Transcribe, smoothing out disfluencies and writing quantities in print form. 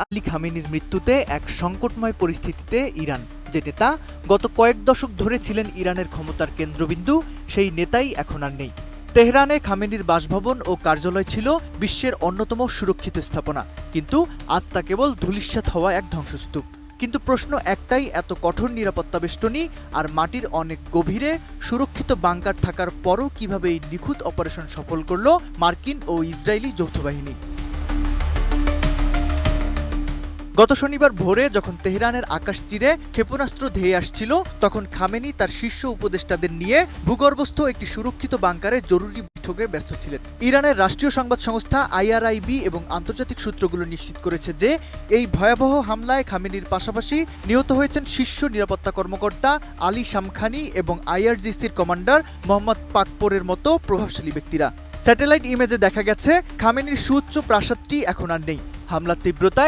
আলী খামেনির মৃত্যুতে এক সংকটময় পরিস্থিতিতে ইরান। যে নেতা গত কয়েক দশক ধরে ছিলেন ইরানের ক্ষমতার কেন্দ্রবিন্দু, সেই নেতাই এখন আর নেই। তেহরানে খামেনির বাসভবন ও কার্যালয় ছিল বিশ্বের অন্যতম সুরক্ষিত স্থাপনা, কিন্তু আজ তা কেবল ধূলিসাৎ হওয়া এক ধ্বংসস্তূপ। কিন্তু প্রশ্ন একটাই, এত কঠোর নিরাপত্তা বেষ্টনী আর মাটির অনেক গভীরে সুরক্ষিত বাংকার থাকার পরও কিভাবে এই নিখুঁত অপারেশন সফল করল মার্কিন ও ইসরায়েলি যৌথ বাহিনী? গত শনিবার ভোরে যখন তেহরানের আকাশ চিরে ক্ষেপণাস্ত্র ধেয়ে আসছিল, তখন খামেনি তার শীর্ষ উপদেষ্টাদের নিয়ে ভূগর্ভস্থ একটি সুরক্ষিত বাংকারে জরুরি বৈঠকে ব্যস্ত ছিলেন। ইরানের রাষ্ট্রীয় সংবাদ সংস্থা IRIB এবং আন্তর্জাতিক সূত্রগুলো নিশ্চিত করেছে যে এই ভয়াবহ হামলায় খামেনির পাশাপাশি নিহত হয়েছেন শীর্ষ নিরাপত্তা কর্মকর্তা আলী শামখানি এবং IRGCর কমান্ডার মোহাম্মদ পাকপোরের মতো প্রভাবশালী ব্যক্তিরা। স্যাটেলাইট ইমেজে দেখা গেছে খামেনির সুউচ্চ প্রাসাদটি এখন আর নেই। হামলার তীব্রতায়